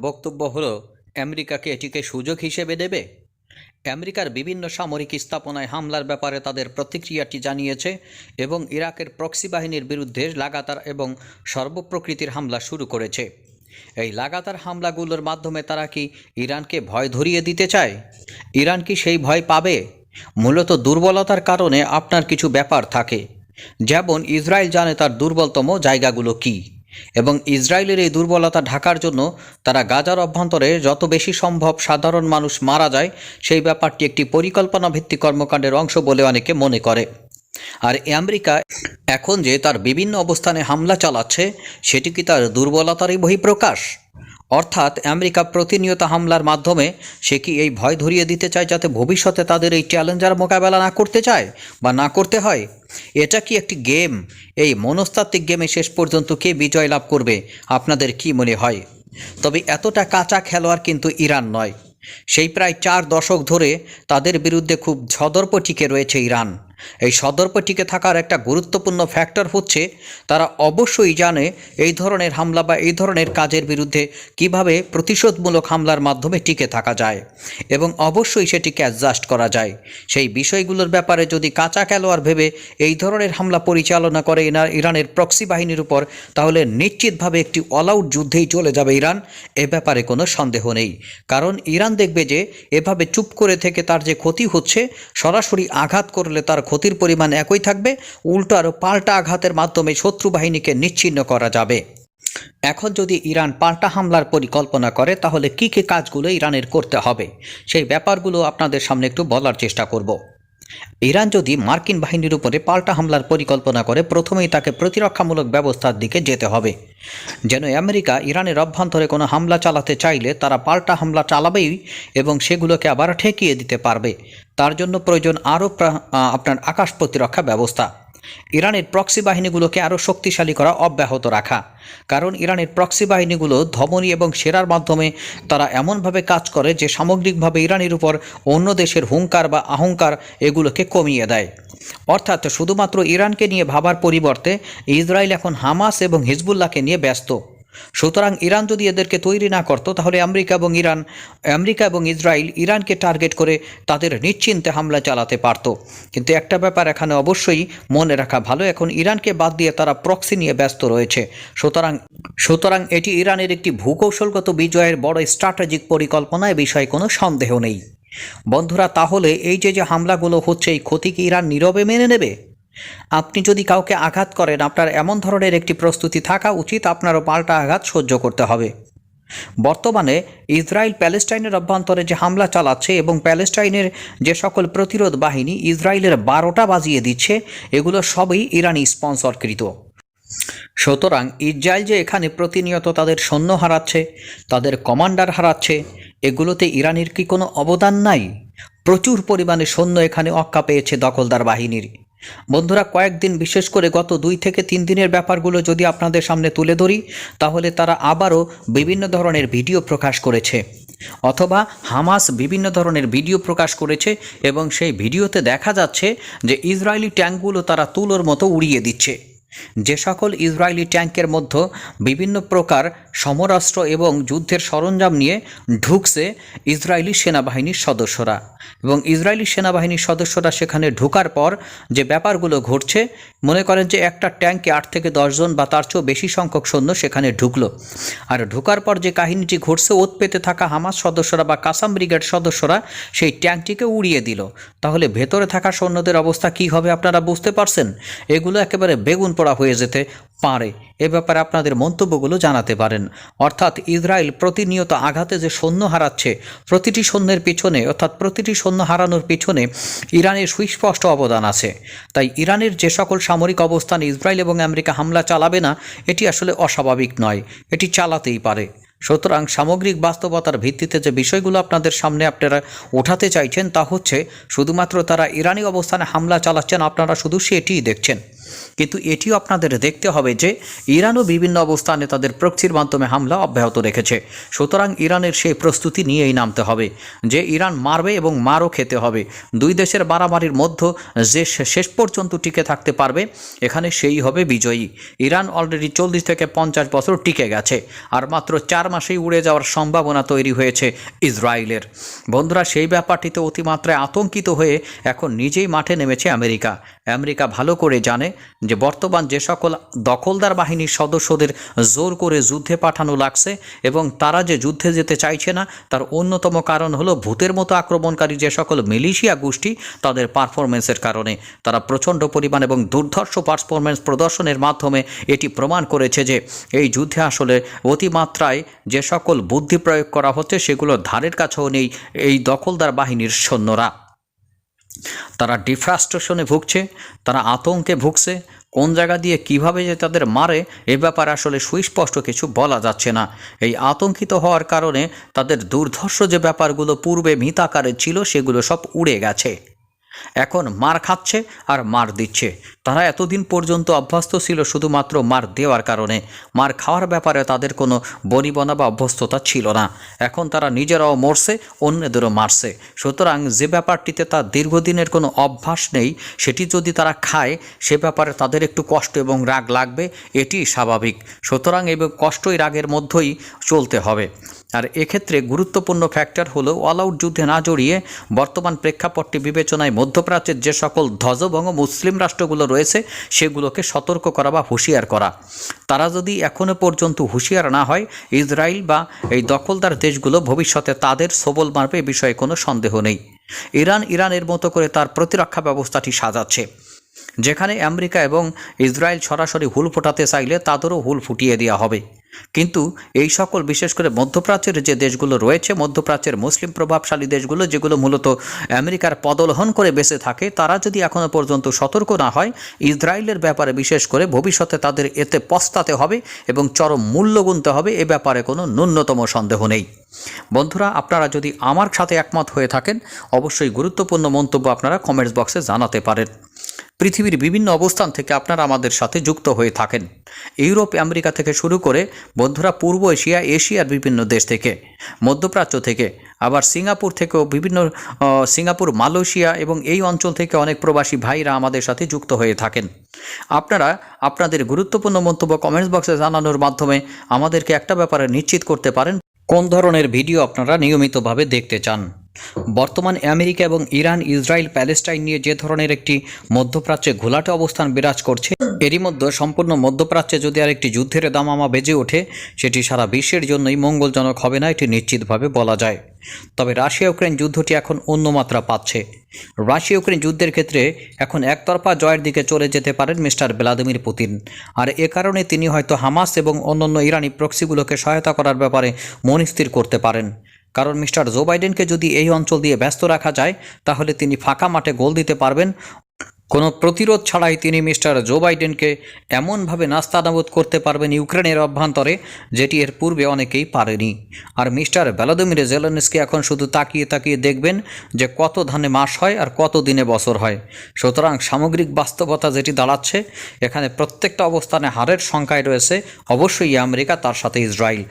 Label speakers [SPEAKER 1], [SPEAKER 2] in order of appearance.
[SPEAKER 1] বক্তব্য হলো আমেরিকাকে এটিকে সুযোগ হিসেবে দেবে। আমেরিকার বিভিন্ন সামরিক স্থাপনায় হামলার ব্যাপারে তাদের প্রতিক্রিয়াটি জানিয়েছে এবং ইরাকের প্রক্সি বাহিনীর বিরুদ্ধে লাগাতার এবং সর্বপ্রকৃতির হামলা শুরু করেছে। এই লাগাতার হামলাগুলোর মাধ্যমে তারা কি ইরানকে ভয় ধরিয়ে দিতে চায়? ইরান কি সেই ভয় পাবে? মূলত দুর্বলতার কারণে আপনার কিছু ব্যাপার থাকে, যেমন ইসরায়েল জানে তার দুর্বলতম জায়গাগুলো কী, এবং ইসরায়েলের এই দুর্বলতা ঢাকার জন্য তারা গাজার অভ্যন্তরে যত বেশি সম্ভব সাধারণ মানুষ মারা যায় সেই ব্যাপারটি একটি পরিকল্পনা ভিত্তিক কর্মকাণ্ডের অংশ বলে অনেকে মনে করে। আর আমেরিকা এখন যে তার বিভিন্ন অবস্থানে হামলা চালাচ্ছে সেটি কি তার দুর্বলতারই বহিঃপ্রকাশ? অর্থাৎ আমেরিকা প্রতিনিয়ত হামলার মাধ্যমে সে কি এই ভয় ধরিয়ে দিতে চায় যাতে ভবিষ্যতে তাদের এই চ্যালেঞ্জার মোকাবেলা না করতে চায় বা না করতে হয়? এটা কি একটি গেম? এই মনস্তাত্ত্বিক গেমে শেষ পর্যন্ত কে বিজয় লাভ করবে আপনাদের কি মনে হয়? তবে এতটা কাঁচা খেলোয়াড় কিন্তু ইরান নয়। সেই প্রায় 4 দশক ধরে তাদের বিরুদ্ধে খুব সদর্প টিকে রয়েছে ইরান। এই সদর্প টিকে থাকার একটা গুরুত্বপূর্ণ ফ্যাক্টর হচ্ছে তারা অবশ্যই জানে এই ধরনের হামলা বা এই ধরনের কাজের বিরুদ্ধে কিভাবে প্রতিশোধমূলক হামলার মাধ্যমে টিকে থাকা যায় এবং অবশ্যই সেটিকে অ্যাডজাস্ট করা যায়। সেই বিষয়গুলোর ব্যাপারে যদি কাঁচা খেলোয়াড় ভেবে এই ধরনের হামলা পরিচালনা করে ইরানের প্রক্সি বাহিনীর উপর, তাহলে নিশ্চিতভাবে একটি অল আউট যুদ্ধেই চলে যাবে ইরান। এ ব্যাপারে কোনো সন্দেহ নেই, কারণ ইরান দেখবে যে এভাবে চুপ করে থেকে তার যে ক্ষতি হচ্ছে, সরাসরি আঘাত করলে তার ক্ষতির পরিমাণ একই থাকবে, উল্টো আরও পাল্টা আঘাতের মাধ্যমে শত্রু বাহিনীকে নিশ্চিহ্ন করা যাবে। এখন যদি ইরান পাল্টা হামলার পরিকল্পনা করে তাহলে কী কী কাজগুলো ইরানের করতে হবে সেই ব্যাপারগুলো আপনাদের সামনে একটু বলার চেষ্টা করব। ইরান যদি মার্কিন বাহিনীর উপরে পাল্টা হামলার পরিকল্পনা করে, প্রথমেই তাকে প্রতিরক্ষামূলক ব্যবস্থার দিকে যেতে হবে। যেন আমেরিকা ইরানের অভ্যন্তরে কোনো হামলা চালাতে চাইলে তারা পাল্টা হামলা চালাবেই এবং সেগুলোকে আবার ঠেকিয়ে দিতে পারবে। তার জন্য প্রয়োজন আরও আপনার আকাশ প্রতিরক্ষা ব্যবস্থা। ইরানের প্রক্সি বাহিনীগুলোকে আরও শক্তিশালী করা অব্যাহত রাখা, কারণ ইরানের প্রক্সি বাহিনীগুলো ধমনী এবং সেরার মাধ্যমে তারা এমনভাবে কাজ করে যে সামগ্রিকভাবে ইরানের উপর অন্য দেশের হুঙ্কার বা আহংকার এগুলোকে কমিয়ে দেয়। অর্থাৎ শুধুমাত্র ইরানকে নিয়ে ভাবার পরিবর্তে ইসরায়েল এখন হামাস এবং হিজবুল্লাহকে নিয়ে ব্যস্ত। সুতরাং ইরান যদি এদেরকে তৈরি না করতো তাহলে আমেরিকা এবং ইসরায়েল ইরানকে টার্গেট করে তাদের নিশ্চিন্তে হামলা চালাতে পারত। কিন্তু একটা ব্যাপার এখানে অবশ্যই মনে রাখা ভালো, এখন ইরানকে বাদ দিয়ে তারা প্রক্সি নিয়ে ব্যস্ত রয়েছে। সুতরাং এটি ইরানের একটি ভূকৌশলগত বিজয়ের বড় স্ট্র্যাটেজিক পরিকল্পনা, এ বিষয়ে কোনো সন্দেহ নেই। বন্ধুরা, তাহলে এই যে হামলাগুলো হচ্ছে, এই ক্ষতি কি ইরান নীরবে মেনে নেবে? আপনি যদি কাউকে আঘাত করেন, আপনার এমন ধরনের একটি প্রস্তুতি থাকা উচিত, আপনারও পাল্টা আঘাত সহ্য করতে হবে। বর্তমানে ইসরায়েল প্যালেস্টাইনের অভ্যন্তরে যে হামলা চালাচ্ছে এবং প্যালেস্টাইনের যে সকল প্রতিরোধ বাহিনী ইসরায়েলের 12টা বাজিয়ে দিচ্ছে, এগুলো সবই ইরানি স্পন্সরকৃত। সুতরাং ইসরায়েল যে এখানে প্রতিনিয়ত তাদের সৈন্য হারাচ্ছে, তাদের কমান্ডার হারাচ্ছে, এগুলোতে ইরানের কি কোনো অবদান নাই? প্রচুর পরিমাণে সৈন্য এখানে অক্কা পেয়েছে দখলদার বাহিনীর। বন্ধুরা, কয়েকদিন, বিশেষ করে গত 2 থেকে 3 দিনের ব্যাপারগুলো যদি আপনাদের সামনে তুলে ধরি, তাহলে তারা আবারও বিভিন্ন ধরনের ভিডিও প্রকাশ করেছে, অথবা হামাস বিভিন্ন ধরনের ভিডিও প্রকাশ করেছে এবং সেই ভিডিওতে দেখা যাচ্ছে যে ইসরায়েলি ট্যাঙ্কগুলো তারা তুলোর মতো উড়িয়ে দিচ্ছে। যে সকল ইসরায়েলি ট্যাঙ্কের মধ্যে বিভিন্ন প্রকার সমরাস্ত্র এবং যুদ্ধের সরঞ্জাম নিয়ে ঢুকছে ইসরায়েলি সেনাবাহিনীর সদস্যরা, এবং ইসরায়েলি সেনাবাহিনীর সদস্যরা সেখানে ঢোকার পর যে ব্যাপারগুলো ঘটছে, মনে করেন যে একটা ট্যাঙ্কে 8 থেকে 10 জন বা তার চেয়েও বেশি সংখ্যক সৈন্য সেখানে ঢুকলো, আর ঢোকার পর যে কাহিনীটি ঘটছে, ওত পেতে থাকা হামাস সদস্যরা বা কাসাম ব্রিগেড সদস্যরা সেই ট্যাঙ্কটিকে উড়িয়ে দিল। তাহলে ভেতরে থাকা সৈন্যদের অবস্থা কী হবে আপনারা বুঝতে পারছেন? এগুলো একেবারে বেগুন পোড়া হয়ে যেতে পারে। এ ব্যাপারে আপনাদের মন্তব্যগুলো জানাতে পারেন। অর্থাৎ ইসরায়েল প্রতিনিয়ত আঘাতে যে সৈন্য হারাচ্ছে, প্রতিটি সৈন্যের পিছনে, অর্থাৎ প্রতিটি সৈন্য হারানোর পিছনে ইরানের সুস্পষ্ট অবদান আছে। তাই ইরানের যে সকল সামরিক অবস্থানে ইসরায়েল এবং আমেরিকা হামলা চালাবে না, এটি আসলে অস্বাভাবিক নয়, এটি চালাতেই পারে। সুতরাং সামগ্রিক বাস্তবতার ভিত্তিতে যে বিষয়গুলো আপনাদের সামনে আপনারা ওঠাতে চাইছেন তা হচ্ছে শুধুমাত্র তারা ইরানি অবস্থানে হামলা চালাচ্ছেন, আপনারা শুধু সেটিই দেখছেন। কিন্তু এটিও আপনাদের দেখতে হবে যে ইরানও বিভিন্ন অবস্থানে তাদের প্রক্সির মাধ্যমে হামলা অব্যাহত রেখেছে। সুতরাং ইরানের সেই প্রস্তুতি নিয়েই নামতে হবে যে ইরান মারবে এবং মারও খেতে হবে। দুই দেশের মারামারির মধ্যে যে শেষ পর্যন্ত টিকে থাকতে পারবে এখানে সেই হবে বিজয়ী। ইরান অলরেডি 40 থেকে 50 বছর টিকে গেছে, আর মাত্র 4 মাসেই উড়ে যাওয়ার সম্ভাবনা তৈরি হয়েছে ইসরায়েলের। বন্ধুরা, সেই ব্যাপারটিতে অতিমাত্রায় আতঙ্কিত হয়ে এখন নিজেই মাঠে নেমেছে আমেরিকা। আমেরিকা ভালো করে জানে যে বর্তমান যে সকল দখলদার বাহিনীর সদস্যদের জোর করে যুদ্ধে পাঠানো লাগছে এবং তারা যে যুদ্ধে যেতে চাইছে না তার অন্যতম কারণ হলো ভূতের মতো আক্রমণকারী যে সকল মিলিশিয়া গোষ্ঠী তাদের পারফরমেন্সের কারণে। তারা প্রচণ্ড পরিমাণ এবং দুর্ধর্ষ পারফরমেন্স প্রদর্শনের মাধ্যমে এটি প্রমাণ করেছে যে এই যুদ্ধে আসলে অতিমাত্রায় যে সকল বুদ্ধি প্রয়োগ করা হচ্ছে সেগুলো ধারের কাছেও নেই এই দখলদার বাহিনীর সৈন্যরা। তারা ডিফ্রাস্ট্রেশনে ভুগছে, তারা আতঙ্কে ভুগছে। কোন জায়গা দিয়ে কিভাবে যে তাদের মারে এ ব্যাপারে আসলে সুস্পষ্ট কিছু বলা যাচ্ছে না। এই আতঙ্কিত হওয়ার কারণে তাদের দুর্ধর্ষ যে ব্যাপারগুলো পূর্বে মিতাকারে ছিল সেগুলো সব উড়ে গেছে। এখন মার খাচ্ছে আর মার দিচ্ছে। তারা এতদিন পর্যন্ত অভ্যস্ত ছিল শুধুমাত্র মার দেওয়ার কারণে, মার খাওয়ার ব্যাপারে তাদের কোনো বনিবনা বা অভ্যস্ততা ছিল না। এখন তারা নিজেরাও মরছে, অন্যদেরও মারছে। সুতরাং যে ব্যাপারটিতে তার দীর্ঘদিনের কোনো অভ্যাস নেই সেটি যদি তারা খায় সে ব্যাপারে তাদের একটু কষ্ট এবং রাগ লাগবে, এটি স্বাভাবিক। সুতরাং এই কষ্টই রাগের মধ্যেই চলতে হবে। আর এক্ষেত্রে গুরুত্বপূর্ণ ফ্যাক্টর হলো অল আউট যুদ্ধে না জড়িয়ে বর্তমান প্রেক্ষাপটটি বিবেচনায় মধ্যপ্রাচ্যের যে সকল ধ্বজভঙ্গ মুসলিম রাষ্ট্রগুলো রয়েছে সেগুলোকে সতর্ক করা বা হুঁশিয়ার করা। তারা যদি এখনও পর্যন্ত হুঁশিয়ার না হয় ইসরায়েল বা এই দখলদার দেশগুলো ভবিষ্যতে তাদের সবল মারবে, এ বিষয়ে কোনো সন্দেহ নেই। ইরানের মতো করে তার প্রতিরক্ষা ব্যবস্থাটি সাজাচ্ছে, যেখানে আমেরিকা এবং ইসরায়েল সরাসরি হুল ফোটাতে চাইলে তাদেরও হুল ফুটিয়ে দেওয়া হবে। কিন্তু এই সকল বিশেষ করে মধ্যপ্রাচ্যের যে দেশগুলো রয়েছে, মধ্যপ্রাচ্যের মুসলিম প্রভাবশালী দেশগুলো যেগুলো মূলত আমেরিকার পদলহন করে বেঁচে থাকে, তারা যদি এখনও পর্যন্ত সতর্ক না হয় ইসরায়েলের ব্যাপারে বিশেষ করে ভবিষ্যতে তাদের এতে পস্তাতে হবে এবং চরম মূল্য গুনতে হবে, এ ব্যাপারে কোনো ন্যূনতম সন্দেহ নেই। বন্ধুরা, আপনারা যদি আমার সাথে একমত হয়ে থাকেন অবশ্যই গুরুত্বপূর্ণ মন্তব্য আপনারা কমেন্টস বক্সে জানাতে পারেন। পৃথিবীর বিভিন্ন অবস্থান থেকে আপনারা আমাদের সাথে যুক্ত হয়ে থাকেন, ইউরোপ আমেরিকা থেকে শুরু করে বন্ধুরা পূর্ব এশিয়া, এশিয়ার বিভিন্ন দেশ থেকে, মধ্যপ্রাচ্য থেকে, আবার সিঙ্গাপুর থেকেও বিভিন্ন সিঙ্গাপুর, মালয়েশিয়া এবং এই অঞ্চল থেকে অনেক প্রবাসী ভাইরা আমাদের সাথে যুক্ত হয়ে থাকেন। আপনারা আপনাদের গুরুত্বপূর্ণ মন্তব্য কমেন্টস বক্সে জানানোর মাধ্যমে আমাদেরকে একটা ব্যাপারে নিশ্চিত করতে পারেন কোন ধরনের ভিডিও আপনারা নিয়মিতভাবে দেখতে চান। বর্তমান আমেরিকা এবং ইরান, ইসরায়েল, প্যালেস্টাইন নিয়ে যে ধরনের একটি মধ্যপ্রাচ্যে ঘোলাটে অবস্থান বিরাজ করছে, এরই মধ্যে সম্পূর্ণ মধ্যপ্রাচ্যে যদি আর একটি যুদ্ধের দামামা বেজে ওঠে সেটি সারা বিশ্বের জন্যই মঙ্গলজনক হবে না, এটি নিশ্চিতভাবে বলা যায়। তবে রাশিয়া ইউক্রেন যুদ্ধটি এখন অন্য মাত্রা পাচ্ছে। রাশিয়া ইউক্রেন যুদ্ধের ক্ষেত্রে এখন একতরফা জয়ের দিকে চলে যেতে পারেন মিস্টার ভ্লাদিমির পুতিন। আর এ কারণে তিনি হয়তো হামাস এবং অন্যান্য ইরানি প্রক্সিগুলোকে সহায়তা করার ব্যাপারে মনস্থির করতে পারেন। কারণ মিস্টার জো বাইডেনকে যদি এই অঞ্চল দিয়ে ব্যস্ত রাখা যায় তাহলে তিনি ফাঁকা মাঠে গোল দিতে পারবেন। কোনো প্রতিরোধ ছাড়াই তিনি মিস্টার জো বাইডেনকে এমনভাবে নাস্তানাবুদ করতে পারবেন ইউক্রেনের অভ্যন্তরে, যেটি এর পূর্বে অনেকেই পারেনি। আর মিস্টার ভ্লাদিমির জেলেনস্কি এখন শুধু তাকিয়ে তাকিয়ে দেখবেন যে কত ধানে মাস হয় আর কত দিনে বছর হয়। সুতরাং সামগ্রিক বাস্তবতা যেটি দাঁড়াচ্ছে, এখানে প্রত্যেকটা অবস্থানে হারের সংখ্যায় রয়েছে অবশ্যই আমেরিকা, তার সাথে ইসরায়েল।